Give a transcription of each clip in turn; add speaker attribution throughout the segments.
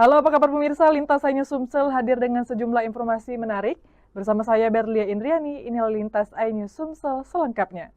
Speaker 1: Halo, apa kabar pemirsa? Lintas Ainyu Sumsel hadir dengan sejumlah informasi menarik. Bersama saya Berlia Indriani, inilah Lintas Ainyu Sumsel selengkapnya.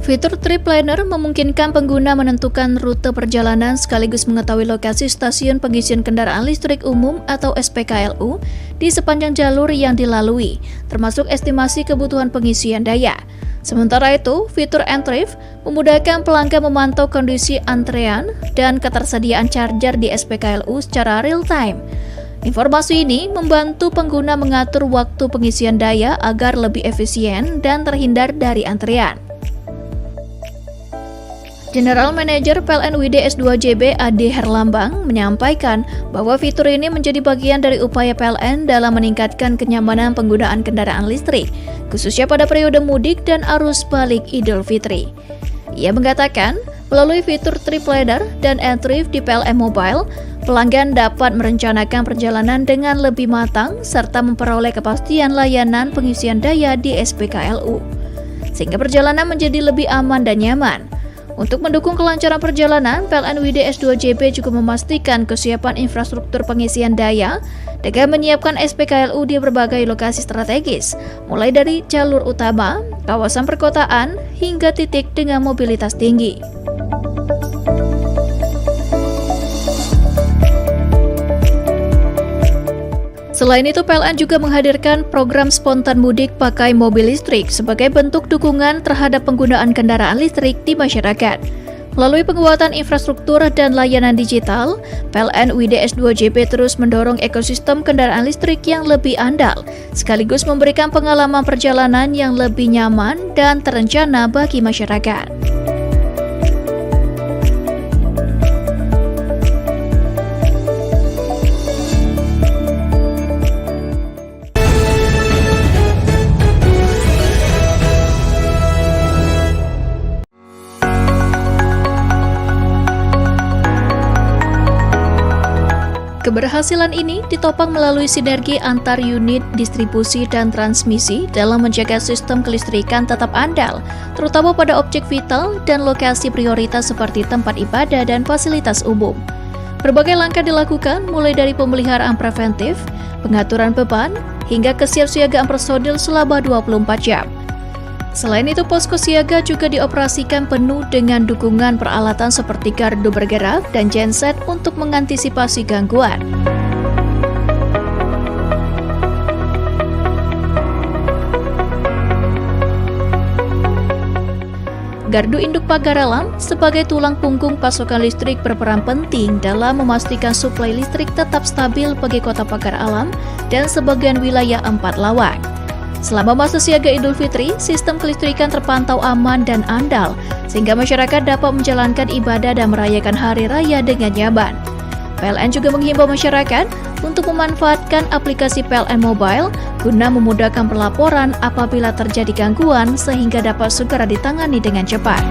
Speaker 2: Fitur Trip Planner memungkinkan pengguna menentukan rute perjalanan sekaligus mengetahui lokasi stasiun pengisian kendaraan listrik umum atau SPKLU di sepanjang jalur yang dilalui, termasuk estimasi kebutuhan pengisian daya. Sementara itu, fitur N-Trip memudahkan pelanggan memantau kondisi antrean dan ketersediaan charger di SPKLU secara real-time. Informasi ini membantu pengguna mengatur waktu pengisian daya agar lebih efisien dan terhindar dari antrian. General Manager PLN WID S2JB Ade Herlambang menyampaikan bahwa fitur ini menjadi bagian dari upaya PLN dalam meningkatkan kenyamanan penggunaan kendaraan listrik, khususnya pada periode mudik dan arus balik Idul Fitri. Ia mengatakan, melalui fitur Trip Planner dan N-Trip di PLN Mobile, pelanggan dapat merencanakan perjalanan dengan lebih matang serta memperoleh kepastian layanan pengisian daya di SPKLU, sehingga perjalanan menjadi lebih aman dan nyaman. Untuk mendukung kelancaran perjalanan, PLN WID S2JB juga memastikan kesiapan infrastruktur pengisian daya dengan menyiapkan SPKLU di berbagai lokasi strategis, mulai dari jalur utama, kawasan perkotaan, hingga titik dengan mobilitas tinggi. Selain itu, PLN juga menghadirkan program spontan mudik pakai mobil listrik sebagai bentuk dukungan terhadap penggunaan kendaraan listrik di masyarakat. Melalui penguatan infrastruktur dan layanan digital, PLN WID S2JB terus mendorong ekosistem kendaraan listrik yang lebih andal, sekaligus memberikan pengalaman perjalanan yang lebih nyaman dan terencana bagi masyarakat. Keberhasilan ini ditopang melalui sinergi antar unit distribusi dan transmisi dalam menjaga sistem kelistrikan tetap andal, terutama pada objek vital dan lokasi prioritas seperti tempat ibadah dan fasilitas umum. Berbagai langkah dilakukan mulai dari pemeliharaan preventif, pengaturan beban, hingga kesiapsiagaan personil selama 24 jam. Selain itu, posko siaga juga dioperasikan penuh dengan dukungan peralatan seperti gardu bergerak dan genset untuk mengantisipasi gangguan. Gardu induk pagar alam sebagai tulang punggung pasokan listrik berperan penting dalam memastikan suplai listrik tetap stabil bagi kota pagar alam dan sebagian wilayah 4 lawang. Selama masa siaga Idul Fitri, sistem kelistrikan terpantau aman dan andal, sehingga masyarakat dapat menjalankan ibadah dan merayakan hari raya dengan nyaman. PLN juga menghimbau masyarakat untuk memanfaatkan aplikasi PLN Mobile guna memudahkan pelaporan apabila terjadi gangguan sehingga dapat segera ditangani dengan cepat.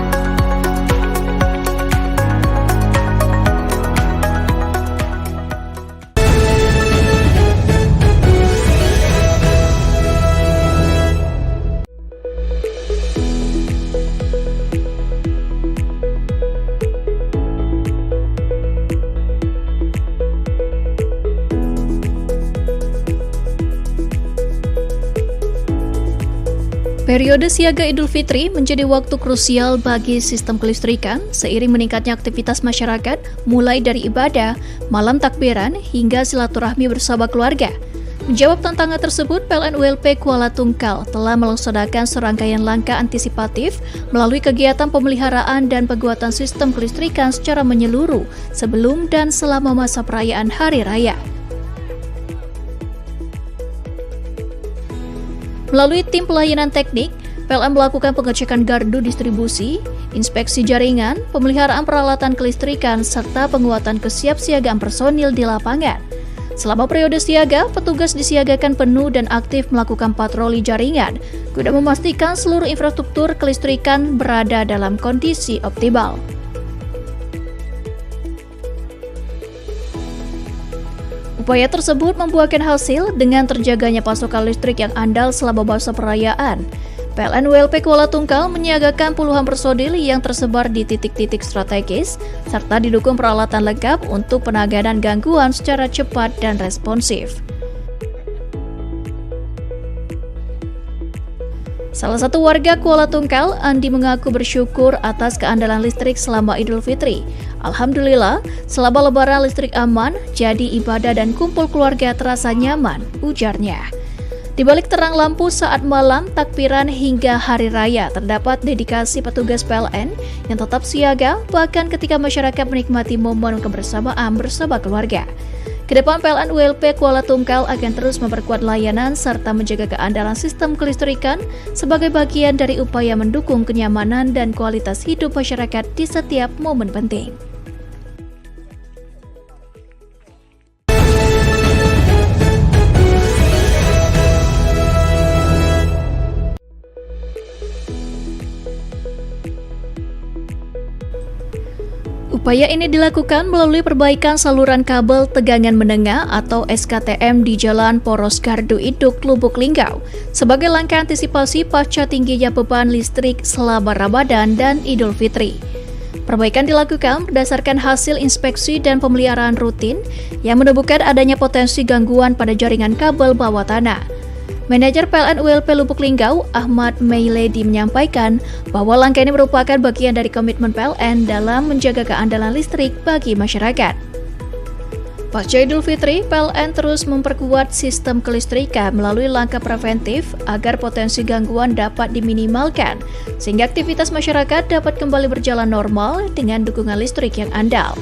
Speaker 2: Periode siaga Idul Fitri menjadi waktu krusial bagi sistem kelistrikan seiring meningkatnya aktivitas masyarakat mulai dari ibadah, malam takbiran, hingga silaturahmi bersama keluarga. Menjawab tantangan tersebut, PLN ULP Kuala Tungkal telah melaksanakan serangkaian langkah antisipatif melalui kegiatan pemeliharaan dan penguatan sistem kelistrikan secara menyeluruh sebelum dan selama masa perayaan Hari Raya. Melalui tim pelayanan teknik, PLN melakukan pengecekan gardu distribusi, inspeksi jaringan, pemeliharaan peralatan kelistrikan, serta penguatan kesiapsiagaan personil di lapangan. Selama periode siaga, petugas disiagakan penuh dan aktif melakukan patroli jaringan, guna memastikan seluruh infrastruktur kelistrikan berada dalam kondisi optimal. Upaya tersebut membuahkan hasil dengan terjaganya pasokan listrik yang andal selama masa perayaan. PLN WLP Kuala Tungkal menyiagakan puluhan personil yang tersebar di titik-titik strategis, serta didukung peralatan lengkap untuk penanganan gangguan secara cepat dan responsif. Salah satu warga Kuala Tungkal, Andi, mengaku bersyukur atas keandalan listrik selama Idul Fitri. Alhamdulillah, selama lebaran listrik aman, jadi ibadah dan kumpul keluarga terasa nyaman, ujarnya. Di balik terang lampu saat malam, takbiran hingga hari raya, terdapat dedikasi petugas PLN yang tetap siaga, bahkan ketika masyarakat menikmati momen kebersamaan bersama keluarga. Kedepan PLN WLP Kuala Tungkal akan terus memperkuat layanan serta menjaga keandalan sistem kelistrikan sebagai bagian dari upaya mendukung kenyamanan dan kualitas hidup masyarakat di setiap momen penting. Upaya ini dilakukan melalui perbaikan saluran kabel tegangan menengah atau SKTM di Jalan Poros Gardu Induk, Lubuk Linggau, sebagai langkah antisipasi pasca tingginya beban listrik selama Ramadan dan Idul Fitri. Perbaikan dilakukan berdasarkan hasil inspeksi dan pemeliharaan rutin yang menemukan adanya potensi gangguan pada jaringan kabel bawah tanah. Manajer PLN WLP Lubuk Linggau, Ahmad Meiledi, menyampaikan bahwa langkah ini merupakan bagian dari komitmen PLN dalam menjaga keandalan listrik bagi masyarakat. Pasca Idul Fitri, PLN terus memperkuat sistem kelistrikan melalui langkah preventif agar potensi gangguan dapat diminimalkan, sehingga aktivitas masyarakat dapat kembali berjalan normal dengan dukungan listrik yang andal.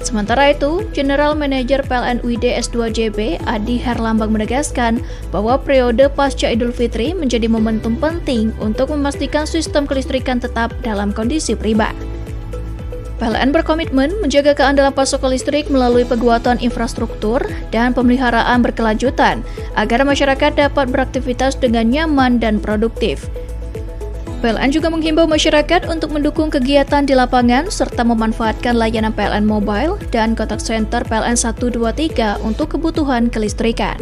Speaker 2: Sementara itu, General Manager PLN UID S2JB Adi Herlambang menegaskan bahwa periode pasca Idul Fitri menjadi momentum penting untuk memastikan sistem kelistrikan tetap dalam kondisi prima. PLN berkomitmen menjaga keandalan pasokan listrik melalui penguatan infrastruktur dan pemeliharaan berkelanjutan agar masyarakat dapat beraktivitas dengan nyaman dan produktif. PLN juga menghimbau masyarakat untuk mendukung kegiatan di lapangan serta memanfaatkan layanan PLN Mobile dan kontak center PLN 123 untuk kebutuhan kelistrikan.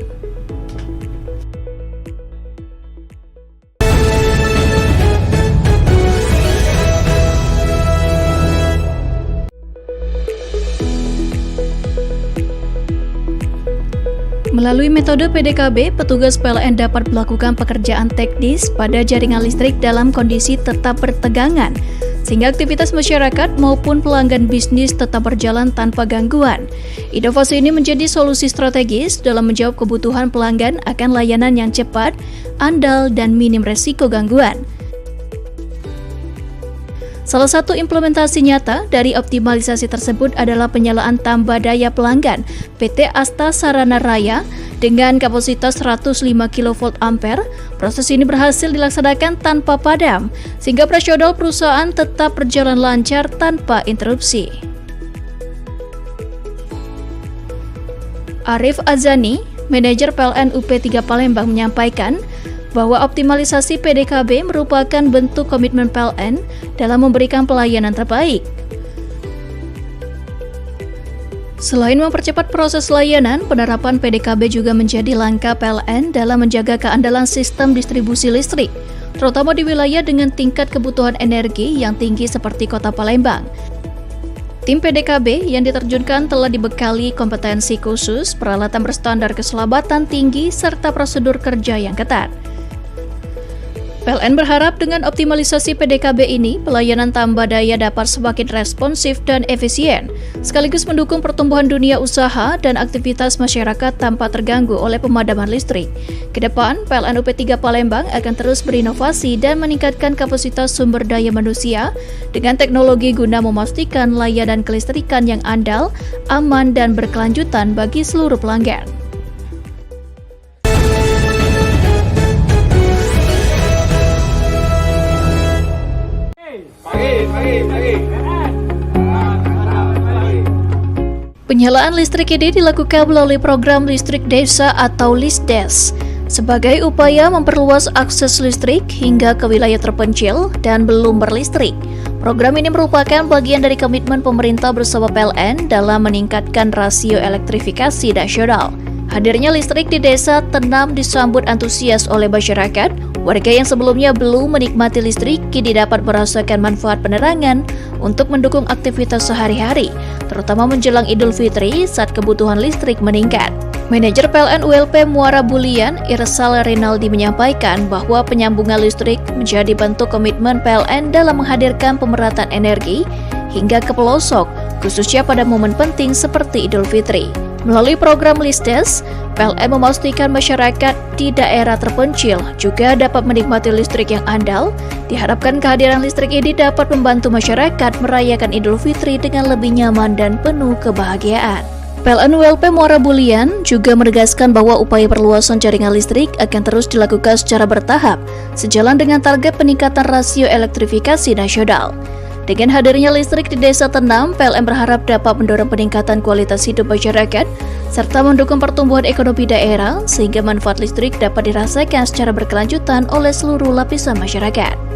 Speaker 2: Melalui metode PDKB, petugas PLN dapat melakukan pekerjaan teknis pada jaringan listrik dalam kondisi tetap bertegangan, sehingga aktivitas masyarakat maupun pelanggan bisnis tetap berjalan tanpa gangguan. Inovasi ini menjadi solusi strategis dalam menjawab kebutuhan pelanggan akan layanan yang cepat, andal, dan minim resiko gangguan. Salah satu implementasi nyata dari optimalisasi tersebut adalah penyalaan tambah daya pelanggan PT Asta Sarana Raya dengan kapasitas 105 kV ampere. Proses ini berhasil dilaksanakan tanpa padam, sehingga operasional perusahaan tetap berjalan lancar tanpa interupsi. Arif Azani, manajer PLN UP3 Palembang, menyampaikan bahwa optimalisasi PDKB merupakan bentuk komitmen PLN dalam memberikan pelayanan terbaik. Selain mempercepat proses layanan, penerapan PDKB juga menjadi langkah PLN dalam menjaga keandalan sistem distribusi listrik, terutama di wilayah dengan tingkat kebutuhan energi yang tinggi seperti Kota Palembang. Tim PDKB yang diterjunkan telah dibekali kompetensi khusus, peralatan berstandar keselamatan tinggi, serta prosedur kerja yang ketat. PLN berharap dengan optimalisasi PDKB ini, pelayanan tambah daya dapat semakin responsif dan efisien, sekaligus mendukung pertumbuhan dunia usaha dan aktivitas masyarakat tanpa terganggu oleh pemadaman listrik. Kedepan, PLN UP3 Palembang akan terus berinovasi dan meningkatkan kapasitas sumber daya manusia dengan teknologi guna memastikan layanan kelistrikan yang andal, aman, dan berkelanjutan bagi seluruh pelanggan. Penyalaan listrik ini dilakukan melalui program listrik desa atau LISDES. sebagai upaya memperluas akses listrik hingga ke wilayah terpencil dan belum berlistrik. Program ini merupakan bagian dari komitmen pemerintah bersama PLN dalam meningkatkan rasio elektrifikasi nasional. Hadirnya listrik di Desa Tenam disambut antusias oleh masyarakat. Warga yang sebelumnya belum menikmati listrik kini dapat merasakan manfaat penerangan untuk mendukung aktivitas sehari-hari, terutama menjelang Idul Fitri saat kebutuhan listrik meningkat. Manajer PLN ULP Muara Bulian, Irsal Rinaldi menyampaikan bahwa penyambungan listrik menjadi bentuk komitmen PLN dalam menghadirkan pemerataan energi hingga ke pelosok, khususnya pada momen penting seperti Idul Fitri. Melalui program Listes, PLN memastikan masyarakat di daerah terpencil juga dapat menikmati listrik yang andal. Diharapkan kehadiran listrik ini dapat membantu masyarakat merayakan Idul Fitri dengan lebih nyaman dan penuh kebahagiaan. PLN ULP Muara Bulian juga menegaskan bahwa upaya perluasan jaringan listrik akan terus dilakukan secara bertahap, sejalan dengan target peningkatan rasio elektrifikasi nasional. Dengan hadirnya listrik di Desa Tenam, PLN berharap dapat mendorong peningkatan kualitas hidup masyarakat, serta mendukung pertumbuhan ekonomi daerah, sehingga manfaat listrik dapat dirasakan secara berkelanjutan oleh seluruh lapisan masyarakat.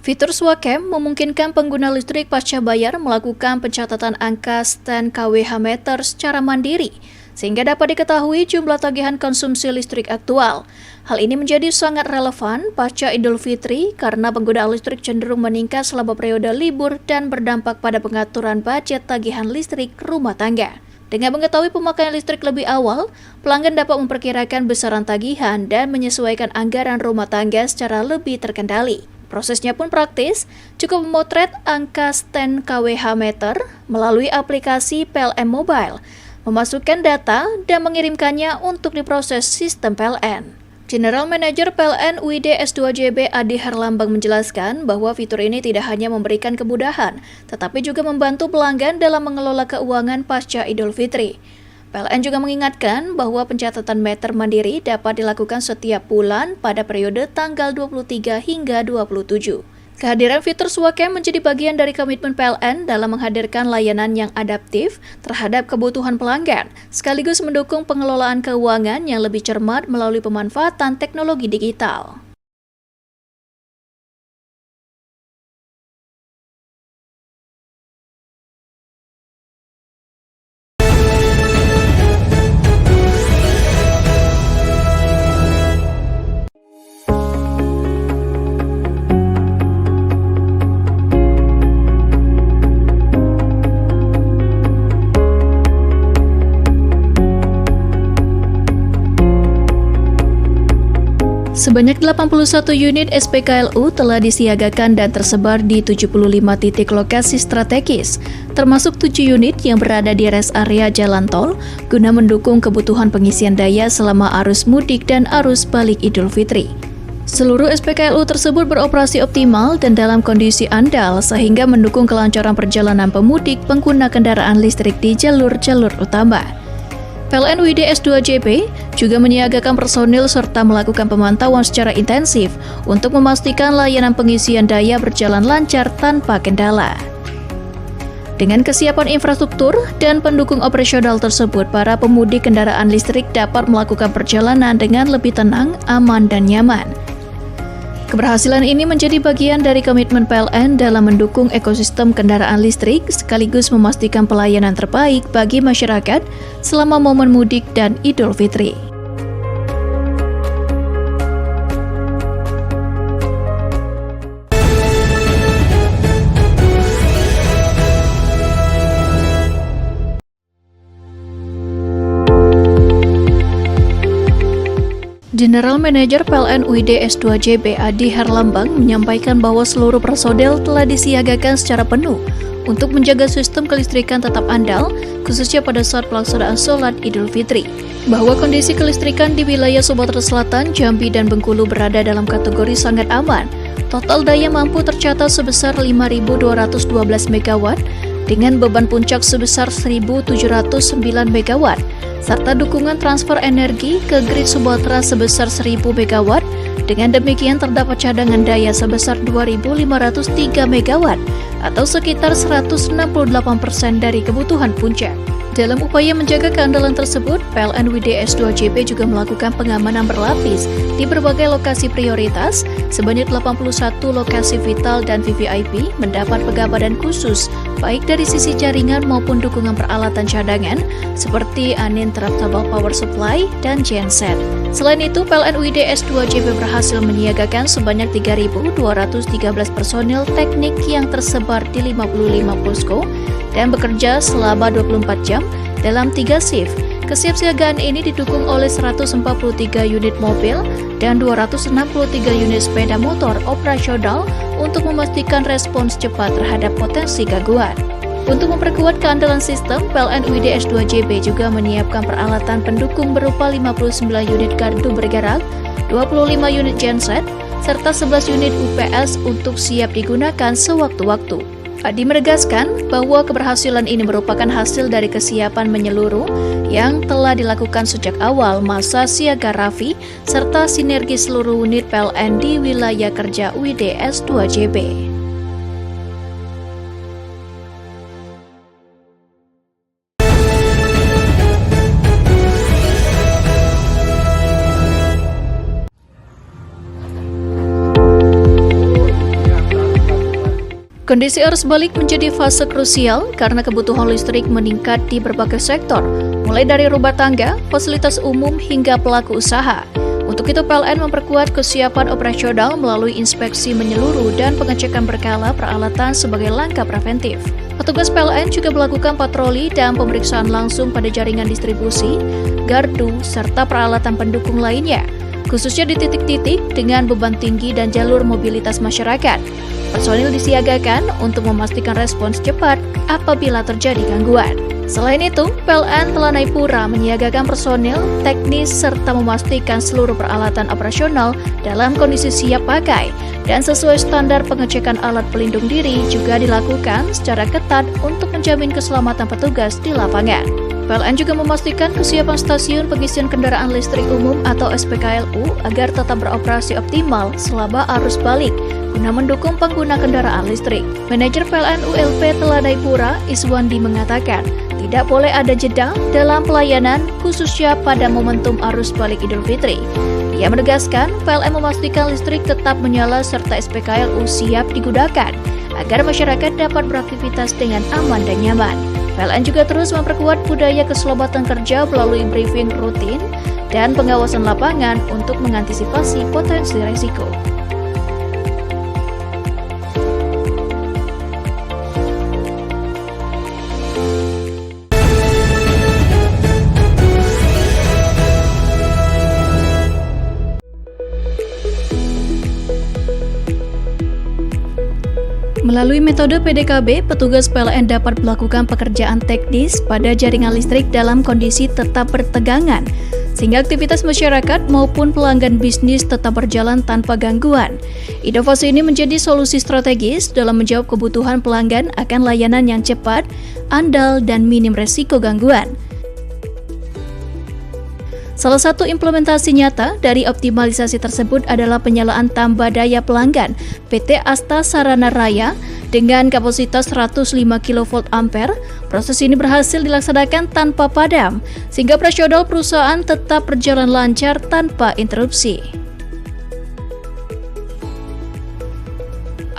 Speaker 2: Fitur Swacam memungkinkan pengguna listrik pasca bayar melakukan pencatatan angka stand kWh meter secara mandiri, sehingga dapat diketahui jumlah tagihan konsumsi listrik aktual. Hal ini menjadi sangat relevan pasca Idul Fitri karena penggunaan listrik cenderung meningkat selama periode libur dan berdampak pada pengaturan budget tagihan listrik rumah tangga. Dengan mengetahui pemakaian listrik lebih awal, pelanggan dapat memperkirakan besaran tagihan dan menyesuaikan anggaran rumah tangga secara lebih terkendali. Prosesnya pun praktis, cukup memotret angka stand kWh meter melalui aplikasi PLN Mobile, memasukkan data dan mengirimkannya untuk diproses sistem PLN. General Manager PLN UID S2JB Adi Herlambang menjelaskan bahwa fitur ini tidak hanya memberikan kemudahan, tetapi juga membantu pelanggan dalam mengelola keuangan pasca Idul Fitri. PLN juga mengingatkan bahwa pencatatan meter mandiri dapat dilakukan setiap bulan pada periode tanggal 23 hingga 27. Kehadiran fitur Swacam menjadi bagian dari komitmen PLN dalam menghadirkan layanan yang adaptif terhadap kebutuhan pelanggan, sekaligus mendukung pengelolaan keuangan yang lebih cermat melalui pemanfaatan teknologi digital. Sebanyak 81 unit SPKLU telah disiagakan dan tersebar di 75 titik lokasi strategis, termasuk 7 unit yang berada di rest area jalan tol, guna mendukung kebutuhan pengisian daya selama arus mudik dan arus balik Idul Fitri. Seluruh SPKLU tersebut beroperasi optimal dan dalam kondisi andal sehingga mendukung kelancaran perjalanan pemudik pengguna kendaraan listrik di jalur-jalur utama. PLN UID S2JB juga menyiagakan personil serta melakukan pemantauan secara intensif untuk memastikan layanan pengisian daya berjalan lancar tanpa kendala. Dengan kesiapan infrastruktur dan pendukung operasional tersebut, para pemudik kendaraan listrik dapat melakukan perjalanan dengan lebih tenang, aman, dan nyaman. Keberhasilan ini menjadi bagian dari komitmen PLN dalam mendukung ekosistem kendaraan listrik sekaligus memastikan pelayanan terbaik bagi masyarakat selama momen mudik dan Idul Fitri. General Manager PLN UID S2JB Adi Herlambang menyampaikan bahwa seluruh personel telah disiagakan secara penuh untuk menjaga sistem kelistrikan tetap andal, khususnya pada saat pelaksanaan sholat Idul Fitri. Bahwa kondisi kelistrikan di wilayah Sumatera Selatan, Jambi, dan Bengkulu berada dalam kategori sangat aman. Total daya mampu tercatat sebesar 5.212 MW dengan beban puncak sebesar 1.709 MW. Serta dukungan transfer energi ke grid Sumatera sebesar 1.000 MW Dengan demikian terdapat cadangan daya sebesar 2.503 MW atau sekitar 168% dari kebutuhan puncak. Dalam upaya menjaga keandalan tersebut, PLN WDS 2JB juga melakukan pengamanan berlapis di berbagai lokasi prioritas. Sebanyak 81 lokasi vital dan VVIP mendapat pengabadan khusus, baik dari sisi jaringan maupun dukungan peralatan cadangan, seperti uninterruptible power supply dan genset. Selain itu, PLN WDS 2JB berhasil menyiagakan sebanyak 3.213 personil teknik yang tersebar di 55 posko dan bekerja selama 24 jam dalam 3 shift. Kesiapsiagaan ini didukung oleh 143 unit mobil dan 263 unit sepeda motor operasional untuk memastikan respons cepat terhadap potensi gangguan. Untuk memperkuat keandalan sistem, PLN WDS 2JB juga menyiapkan peralatan pendukung berupa 59 unit gardu bergerak, 25 unit genset, serta 11 unit UPS untuk siap digunakan sewaktu-waktu. Adi menegaskan bahwa keberhasilan ini merupakan hasil dari kesiapan menyeluruh yang telah dilakukan sejak awal masa siaga Raffi serta sinergi seluruh unit PLN di wilayah kerja WDS 2JB. Kondisi arus balik menjadi fase krusial karena kebutuhan listrik meningkat di berbagai sektor, mulai dari rumah tangga, fasilitas umum, hingga pelaku usaha. Untuk itu, PLN memperkuat kesiapan operasional melalui inspeksi menyeluruh dan pengecekan berkala peralatan sebagai langkah preventif. Petugas PLN juga melakukan patroli dan pemeriksaan langsung pada jaringan distribusi, gardu, serta peralatan pendukung lainnya, khususnya di titik-titik dengan beban tinggi dan jalur mobilitas masyarakat. Personil disiagakan untuk memastikan respons cepat apabila terjadi gangguan. Selain itu, PLN Telanai-Pura menyiagakan personil, teknis, serta memastikan seluruh peralatan operasional dalam kondisi siap pakai dan sesuai standar pengecekan alat pelindung diri juga dilakukan secara ketat untuk menjamin keselamatan petugas di lapangan. PLN juga memastikan kesiapan stasiun pengisian kendaraan listrik umum atau SPKLU agar tetap beroperasi optimal selama arus balik guna mendukung pengguna kendaraan listrik. Manajer PLN ULP Telanai-Pura, Iswandi, mengatakan tidak boleh ada jeda dalam pelayanan khususnya pada momentum arus balik Idul Fitri. Ia menegaskan PLN memastikan listrik tetap menyala serta SPKLU siap digunakan agar masyarakat dapat beraktivitas dengan aman dan nyaman. PLN juga terus memperkuat budaya keselamatan kerja melalui briefing rutin dan pengawasan lapangan untuk mengantisipasi potensi risiko. Melalui metode PDKB, petugas PLN dapat melakukan pekerjaan teknis pada jaringan listrik dalam kondisi tetap bertegangan, sehingga aktivitas masyarakat maupun pelanggan bisnis tetap berjalan tanpa gangguan. Inovasi ini menjadi solusi strategis dalam menjawab kebutuhan pelanggan akan layanan yang cepat, andal, dan minim resiko gangguan. Salah satu implementasi nyata dari optimalisasi tersebut adalah penyalaan tambah daya pelanggan PT Asta Sarana Raya dengan kapasitas 105 kV ampere. Proses ini berhasil dilaksanakan tanpa padam, sehingga operasional perusahaan tetap berjalan lancar tanpa interupsi.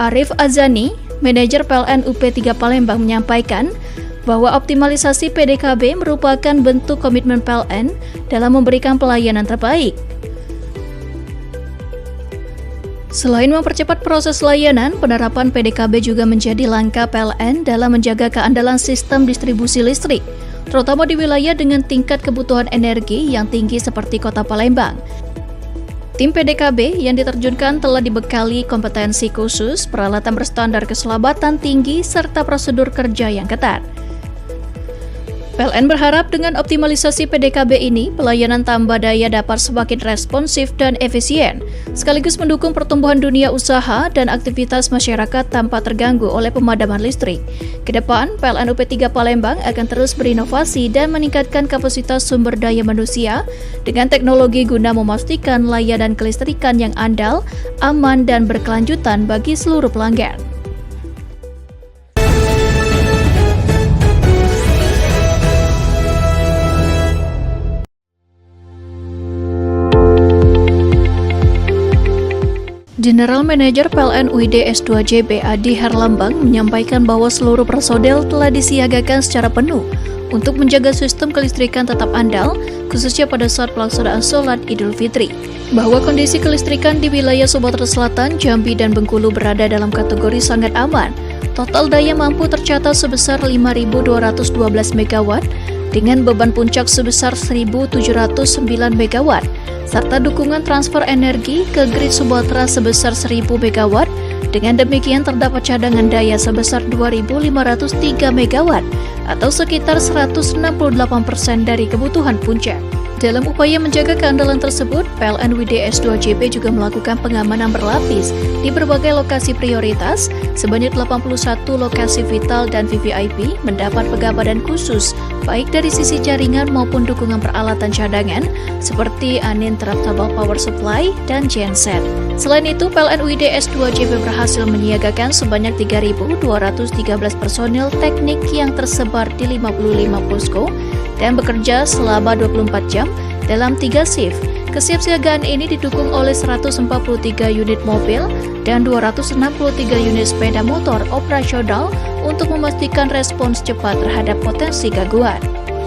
Speaker 2: Arif Azani, manajer PLN UP3 Palembang, menyampaikan bahwa optimalisasi PDKB merupakan bentuk komitmen PLN dalam memberikan pelayanan terbaik. Selain mempercepat proses layanan, penerapan PDKB juga menjadi langkah PLN dalam menjaga keandalan sistem distribusi listrik, terutama di wilayah dengan tingkat kebutuhan energi yang tinggi seperti Kota Palembang. Tim PDKB yang diterjunkan telah dibekali kompetensi khusus, peralatan berstandar keselamatan tinggi, serta prosedur kerja yang ketat. PLN berharap dengan optimalisasi PDKB ini, pelayanan tambah daya dapat semakin responsif dan efisien, sekaligus mendukung pertumbuhan dunia usaha dan aktivitas masyarakat tanpa terganggu oleh pemadaman listrik. Kedepan, PLN UP3 Palembang akan terus berinovasi dan meningkatkan kapasitas sumber daya manusia dengan teknologi guna memastikan layanan kelistrikan yang andal, aman, dan berkelanjutan bagi seluruh pelanggan. General Manager PLN UID S2JB Adi Herlambang menyampaikan bahwa seluruh personel telah disiagakan secara penuh untuk menjaga sistem kelistrikan tetap andal, khususnya pada saat pelaksanaan sholat Idul Fitri. Bahwa kondisi kelistrikan di wilayah Sumatera Selatan, Jambi, dan Bengkulu berada dalam kategori sangat aman. Total daya mampu tercatat sebesar 5.212 MW dengan beban puncak sebesar 1.709 MW, serta dukungan transfer energi ke grid Sumatera sebesar 1.000 MW. Dengan demikian terdapat cadangan daya sebesar 2.503 MW atau sekitar 168% dari kebutuhan puncak. Dalam upaya menjaga keandalan tersebut, PLN UID S2JB juga melakukan pengamanan berlapis di berbagai lokasi prioritas. Sebanyak 81 lokasi vital dan VVIP mendapat pengamanan khusus, baik dari sisi jaringan maupun dukungan peralatan cadangan, seperti uninterruptible power supply dan genset. Selain itu, PLN UID S2JB berhasil menyiagakan sebanyak 3.213 personil teknik yang tersebar di 55 posko dan bekerja selama 24 jam dalam 3 shift. Kesiapsiagaan ini didukung oleh 143 unit mobil dan 263 unit sepeda motor operasional untuk memastikan respons cepat terhadap potensi gangguan.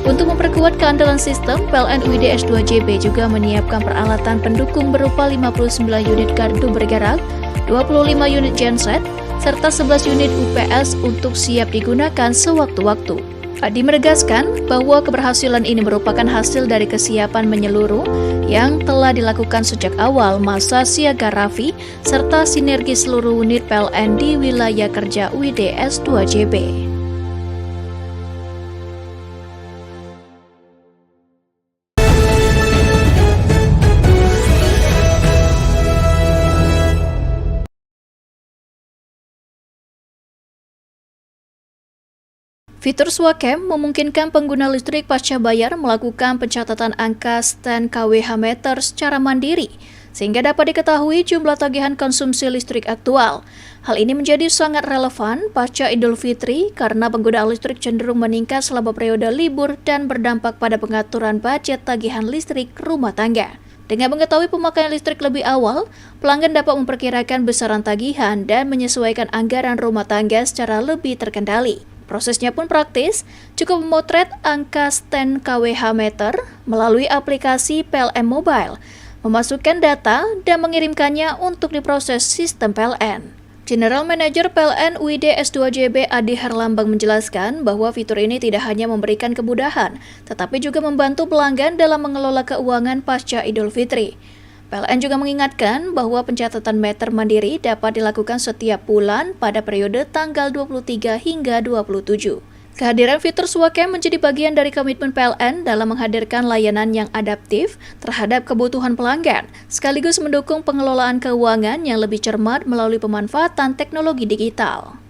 Speaker 2: Untuk memperkuat keandalan sistem, PLN UID S2JB juga menyiapkan peralatan pendukung berupa 59 unit gardu bergerak, 25 unit genset, serta 11 unit UPS untuk siap digunakan sewaktu-waktu. Adi menegaskan bahwa keberhasilan ini merupakan hasil dari kesiapan menyeluruh yang telah dilakukan sejak awal masa siaga Raffi serta sinergi seluruh unit PLN di wilayah kerja UID S2JB. Fitur Swacam memungkinkan pengguna listrik pasca bayar melakukan pencatatan angka stand kWh meter secara mandiri, sehingga dapat diketahui jumlah tagihan konsumsi listrik aktual. Hal ini menjadi sangat relevan pasca Idul Fitri karena penggunaan listrik cenderung meningkat selama periode libur dan berdampak pada pengaturan budget tagihan listrik rumah tangga. Dengan mengetahui pemakaian listrik lebih awal, pelanggan dapat memperkirakan besaran tagihan dan menyesuaikan anggaran rumah tangga secara lebih terkendali. Prosesnya pun praktis, cukup memotret angka stand kWh meter melalui aplikasi PLN Mobile, memasukkan data dan mengirimkannya untuk diproses sistem PLN. General Manager PLN UID S2JB Adi Herlambang menjelaskan bahwa fitur ini tidak hanya memberikan kemudahan, tetapi juga membantu pelanggan dalam mengelola keuangan pasca Idul Fitri. PLN juga mengingatkan bahwa pencatatan meter mandiri dapat dilakukan setiap bulan pada periode tanggal 23 hingga 27. Kehadiran fitur Swacam menjadi bagian dari komitmen PLN dalam menghadirkan layanan yang adaptif terhadap kebutuhan pelanggan, sekaligus mendukung pengelolaan keuangan yang lebih cermat melalui pemanfaatan teknologi digital.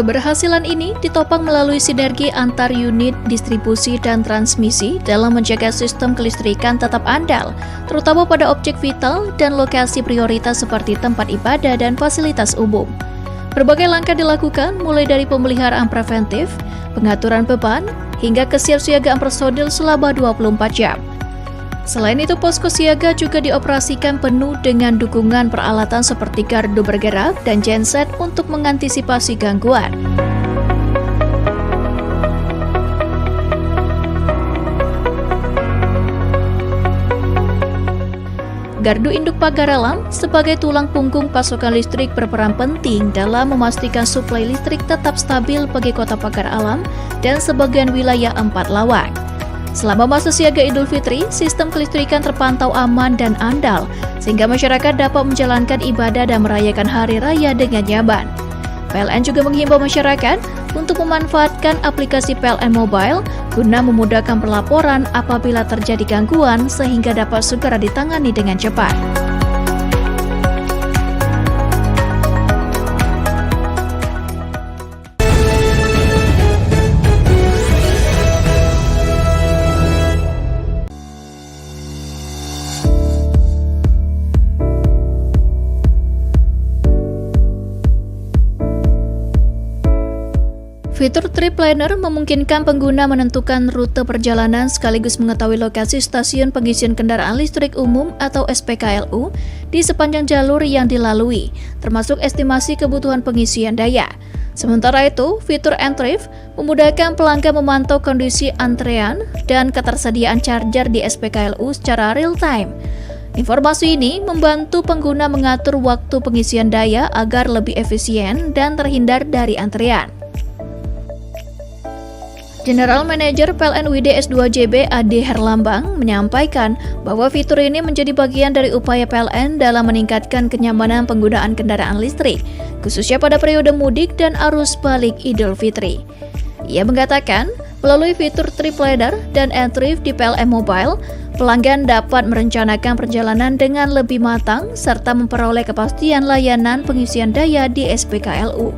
Speaker 2: Keberhasilan ini ditopang melalui sinergi antar unit distribusi dan transmisi dalam menjaga sistem kelistrikan tetap andal, terutama pada objek vital dan lokasi prioritas seperti tempat ibadah dan fasilitas umum. Berbagai langkah dilakukan mulai dari pemeliharaan preventif, pengaturan beban, hingga kesiapsiagaan personil selama 24 jam. Selain itu, posko siaga juga dioperasikan penuh dengan dukungan peralatan seperti gardu bergerak dan genset untuk mengantisipasi gangguan. Gardu induk pagar alam sebagai tulang punggung pasokan listrik berperan penting dalam memastikan suplai listrik tetap stabil bagi kota pagar alam dan sebagian wilayah 4 Lawang. Selama masa siaga Idul Fitri, sistem kelistrikan terpantau aman dan andal, sehingga masyarakat dapat menjalankan ibadah dan merayakan hari raya dengan nyaman. PLN juga menghimbau masyarakat untuk memanfaatkan aplikasi PLN Mobile guna memudahkan pelaporan apabila terjadi gangguan sehingga dapat segera ditangani dengan cepat. Fitur Trip Planner memungkinkan pengguna menentukan rute perjalanan sekaligus mengetahui lokasi stasiun pengisian kendaraan listrik umum atau SPKLU di sepanjang jalur yang dilalui, termasuk estimasi kebutuhan pengisian daya. Sementara itu, fitur N-Trip memudahkan pelanggan memantau kondisi antrean dan ketersediaan charger di SPKLU secara real-time. Informasi ini membantu pengguna mengatur waktu pengisian daya agar lebih efisien dan terhindar dari antrian. General Manager PLN WD S2JB Ade Herlambang menyampaikan bahwa fitur ini menjadi bagian dari upaya PLN dalam meningkatkan kenyamanan penggunaan kendaraan listrik, khususnya pada periode mudik dan arus balik Idul Fitri. Ia mengatakan, melalui fitur Trip Planner dan N-Trip di PLN Mobile, pelanggan dapat merencanakan perjalanan dengan lebih matang serta memperoleh kepastian layanan pengisian daya di SPKLU,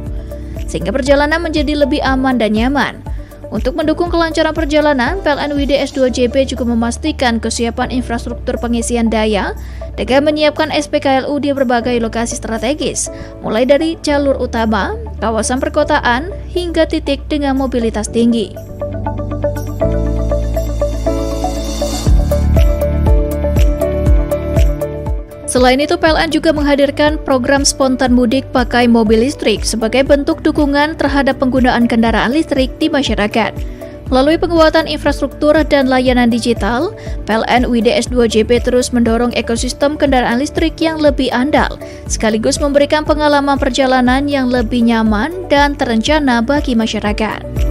Speaker 2: sehingga perjalanan menjadi lebih aman dan nyaman. Untuk mendukung kelancaran perjalanan, PLN WD S2JB juga memastikan kesiapan infrastruktur pengisian daya dengan menyiapkan SPKLU di berbagai lokasi strategis, mulai dari jalur utama, kawasan perkotaan, hingga titik dengan mobilitas tinggi. Selain itu, PLN juga menghadirkan program spontan mudik pakai mobil listrik sebagai bentuk dukungan terhadap penggunaan kendaraan listrik di masyarakat. Melalui penguatan infrastruktur dan layanan digital, PLN WD S2JB terus mendorong ekosistem kendaraan listrik yang lebih andal, sekaligus memberikan pengalaman perjalanan yang lebih nyaman dan terencana bagi masyarakat.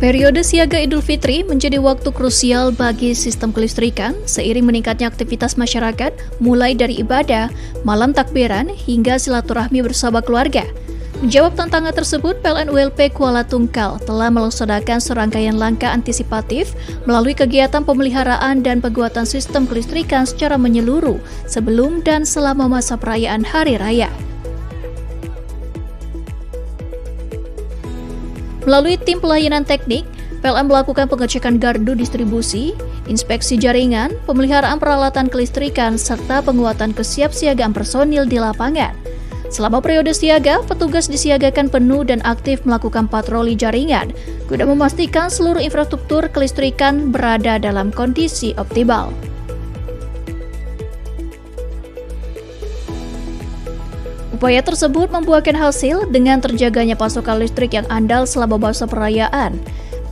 Speaker 2: Periode siaga Idul Fitri menjadi waktu krusial bagi sistem kelistrikan seiring meningkatnya aktivitas masyarakat mulai dari ibadah, malam takbiran hingga silaturahmi bersama keluarga. Menjawab tantangan tersebut, PLN ULP Kuala Tungkal telah melaksanakan serangkaian langkah antisipatif melalui kegiatan pemeliharaan dan penguatan sistem kelistrikan secara menyeluruh sebelum dan selama masa perayaan Hari Raya. Melalui tim pelayanan teknik, PLN melakukan pengecekan gardu distribusi, inspeksi jaringan, pemeliharaan peralatan kelistrikan, serta penguatan kesiapsiagaan personil di lapangan. Selama periode siaga, petugas disiagakan penuh dan aktif melakukan patroli jaringan, guna memastikan seluruh infrastruktur kelistrikan berada dalam kondisi optimal. Upaya tersebut membuahkan hasil dengan terjaganya pasokan listrik yang andal selama masa perayaan.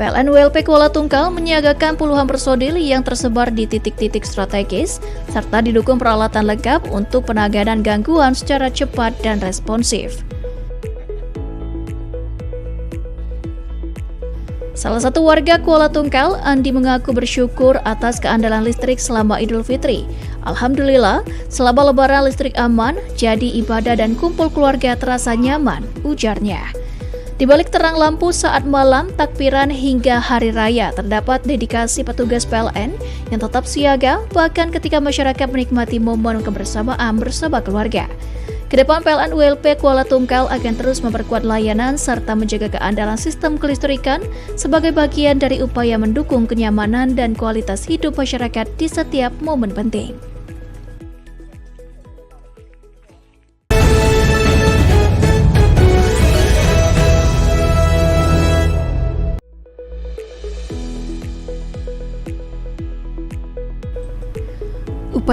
Speaker 2: PLN ULP Kuala Tungkal menyiagakan puluhan personil yang tersebar di titik-titik strategis, serta didukung peralatan lengkap untuk penanganan gangguan secara cepat dan responsif. Salah satu warga Kuala Tungkal, Andi, mengaku bersyukur atas keandalan listrik selama Idul Fitri. Alhamdulillah, selama lebaran listrik aman, jadi ibadah dan kumpul keluarga terasa nyaman, ujarnya. Di balik terang lampu saat malam, takbiran hingga hari raya, terdapat dedikasi petugas PLN yang tetap siaga, bahkan ketika masyarakat menikmati momen kebersamaan bersama keluarga. Kedepan PLN ULP Kuala Tungkal akan terus memperkuat layanan serta menjaga keandalan sistem kelistrikan sebagai bagian dari upaya mendukung kenyamanan dan kualitas hidup masyarakat di setiap momen penting.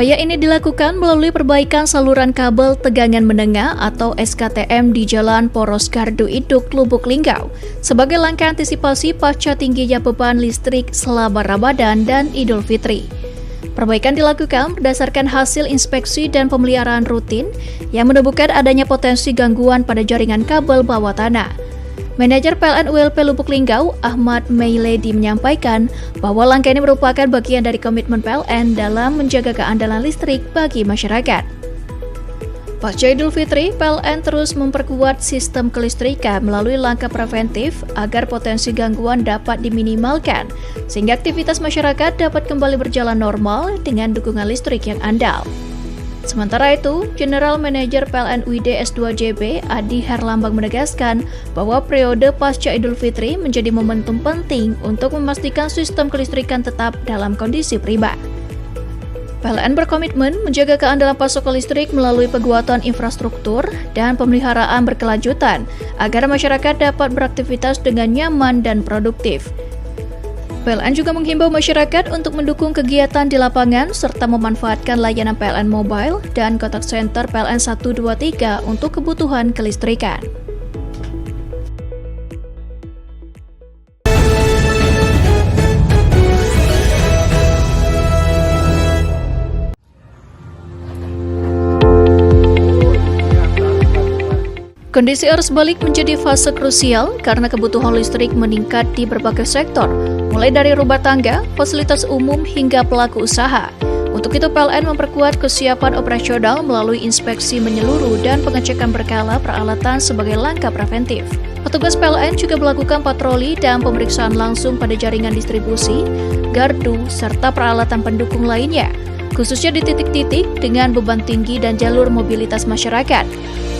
Speaker 2: Upaya ini dilakukan melalui perbaikan saluran kabel tegangan menengah atau SKTM di Jalan Poros Gardu Induk, Lubuk Linggau sebagai langkah antisipasi pasca tingginya beban listrik selama Ramadan dan Idul Fitri. Perbaikan dilakukan berdasarkan hasil inspeksi dan pemeliharaan rutin yang menemukan adanya potensi gangguan pada jaringan kabel bawah tanah. Manajer PLN ULP Lubuk Linggau, Ahmad Meiledi menyampaikan bahwa langkah ini merupakan bagian dari komitmen PLN dalam menjaga keandalan listrik bagi masyarakat. Pasca Idul Fitri, PLN terus memperkuat sistem kelistrikan melalui langkah preventif agar potensi gangguan dapat diminimalkan, sehingga aktivitas masyarakat dapat kembali berjalan normal dengan dukungan listrik yang andal. Sementara itu, General Manager PLN UID S2JB Adi Herlambang menegaskan bahwa periode pasca Idul Fitri menjadi momentum penting untuk memastikan sistem kelistrikan tetap dalam kondisi prima. PLN berkomitmen menjaga keandalan pasokan listrik melalui penguatan infrastruktur dan pemeliharaan berkelanjutan agar masyarakat dapat beraktivitas dengan nyaman dan produktif. PLN juga menghimbau masyarakat untuk mendukung kegiatan di lapangan serta memanfaatkan layanan PLN Mobile dan kontak center PLN 123 untuk kebutuhan kelistrikan. Kondisi arus balik menjadi fase krusial karena kebutuhan listrik meningkat di berbagai sektor, mulai dari rumah tangga, fasilitas umum, hingga pelaku usaha. Untuk itu, PLN memperkuat kesiapan operasional melalui inspeksi menyeluruh dan pengecekan berkala peralatan sebagai langkah preventif. Petugas PLN juga melakukan patroli dan pemeriksaan langsung pada jaringan distribusi, gardu, serta peralatan pendukung lainnya, khususnya di titik-titik dengan beban tinggi dan jalur mobilitas masyarakat.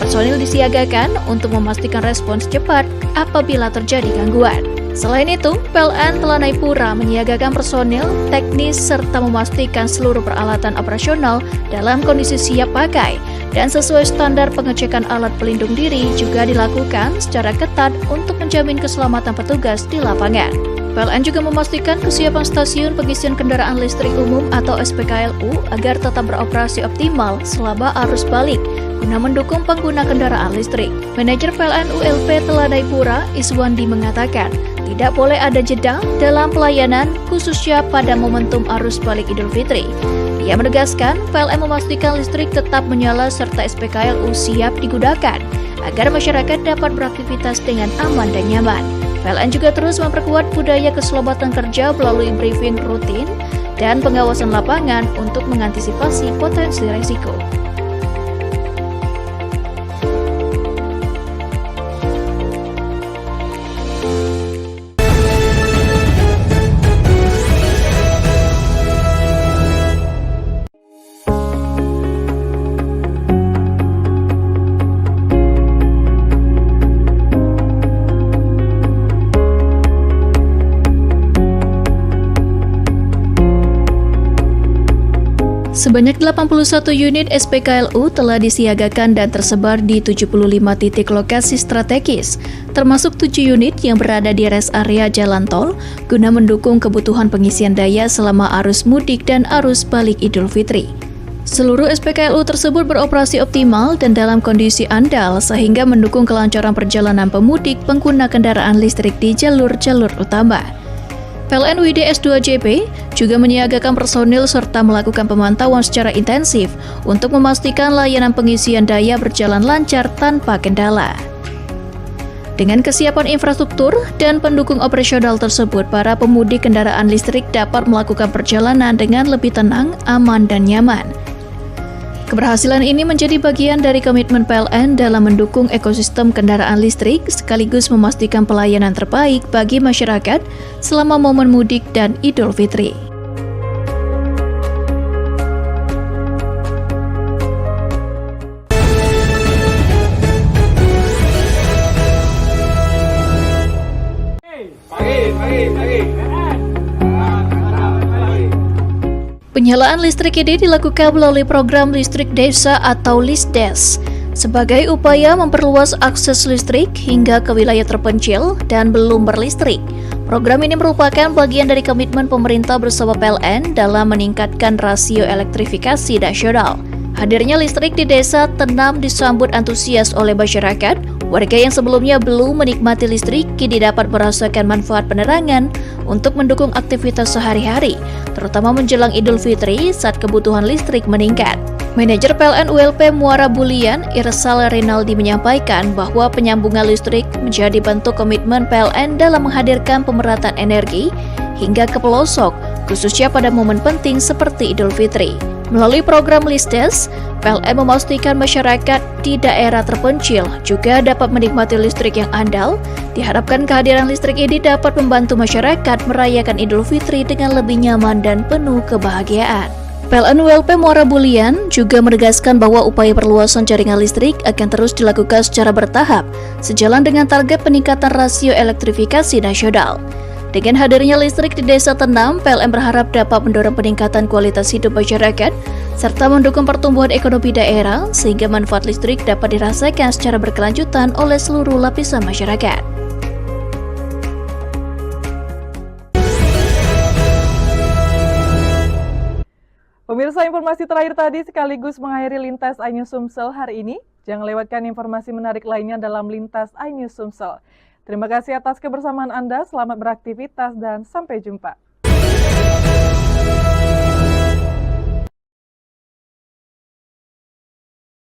Speaker 2: Personil disiagakan untuk memastikan respons cepat apabila terjadi gangguan. Selain itu, PLN Telanai Pura menyiagakan personil, teknis, serta memastikan seluruh peralatan operasional dalam kondisi siap pakai dan sesuai standar pengecekan alat pelindung diri juga dilakukan secara ketat untuk menjamin keselamatan petugas di lapangan. PLN juga memastikan kesiapan stasiun pengisian kendaraan listrik umum atau SPKLU agar tetap beroperasi optimal selama arus balik guna mendukung pengguna kendaraan listrik. Manajer PLN ULP Telanai Pura, Iswandi mengatakan, tidak boleh ada jeda dalam pelayanan khususnya pada momentum arus balik Idul Fitri. Ia menegaskan PLN memastikan listrik tetap menyala serta SPKLU siap digunakan agar masyarakat dapat beraktivitas dengan aman dan nyaman. PLN juga terus memperkuat budaya keselamatan kerja melalui briefing rutin dan pengawasan lapangan untuk mengantisipasi potensi risiko. Sebanyak 81 unit SPKLU telah disiagakan dan tersebar di 75 titik lokasi strategis, termasuk 7 unit yang berada di rest area jalan tol, guna mendukung kebutuhan pengisian daya selama arus mudik dan arus balik Idul Fitri. Seluruh SPKLU tersebut beroperasi optimal dan dalam kondisi andal sehingga mendukung kelancaran perjalanan pemudik pengguna kendaraan listrik di jalur-jalur utama. PLN UID S2JB juga menyiagakan personil serta melakukan pemantauan secara intensif untuk memastikan layanan pengisian daya berjalan lancar tanpa kendala. Dengan kesiapan infrastruktur dan pendukung operasional tersebut, para pemudik kendaraan listrik dapat melakukan perjalanan dengan lebih tenang, aman, dan nyaman. Keberhasilan ini menjadi bagian dari komitmen PLN dalam mendukung ekosistem kendaraan listrik sekaligus memastikan pelayanan terbaik bagi masyarakat selama momen mudik dan Idul Fitri. Penyalaan listrik ini dilakukan melalui program listrik desa atau LISDES. Sebagai upaya memperluas akses listrik hingga ke wilayah terpencil dan belum berlistrik, program ini merupakan bagian dari komitmen pemerintah bersama PLN dalam meningkatkan rasio elektrifikasi nasional. Hadirnya listrik di Desa Tenam disambut antusias oleh masyarakat. Warga yang sebelumnya belum menikmati listrik kini dapat merasakan manfaat penerangan untuk mendukung aktivitas sehari-hari, terutama menjelang Idul Fitri saat kebutuhan listrik meningkat. Manajer PLN ULP Muara Bulian, Irsal Rinaldi menyampaikan bahwa penyambungan listrik menjadi bentuk komitmen PLN dalam menghadirkan pemerataan energi hingga ke pelosok, khususnya pada momen penting seperti Idul Fitri. Melalui program Listes, PLN memastikan masyarakat di daerah terpencil juga dapat menikmati listrik yang andal. Diharapkan kehadiran listrik ini dapat membantu masyarakat merayakan Idul Fitri dengan lebih nyaman dan penuh kebahagiaan. PLN ULP Muara Bulian juga menegaskan bahwa upaya perluasan jaringan listrik akan terus dilakukan secara bertahap, sejalan dengan target peningkatan rasio elektrifikasi nasional. Dengan hadirnya listrik di Desa Tenam, PLN berharap dapat mendorong peningkatan kualitas hidup masyarakat, serta mendukung pertumbuhan ekonomi daerah, sehingga manfaat listrik dapat dirasakan secara berkelanjutan oleh seluruh lapisan masyarakat.
Speaker 1: Pemirsa, informasi terakhir tadi sekaligus mengakhiri Lintas iNews Sumsel hari ini. Jangan lewatkan informasi menarik lainnya dalam Lintas iNews Sumsel. Terima kasih atas kebersamaan Anda, selamat beraktivitas dan sampai jumpa.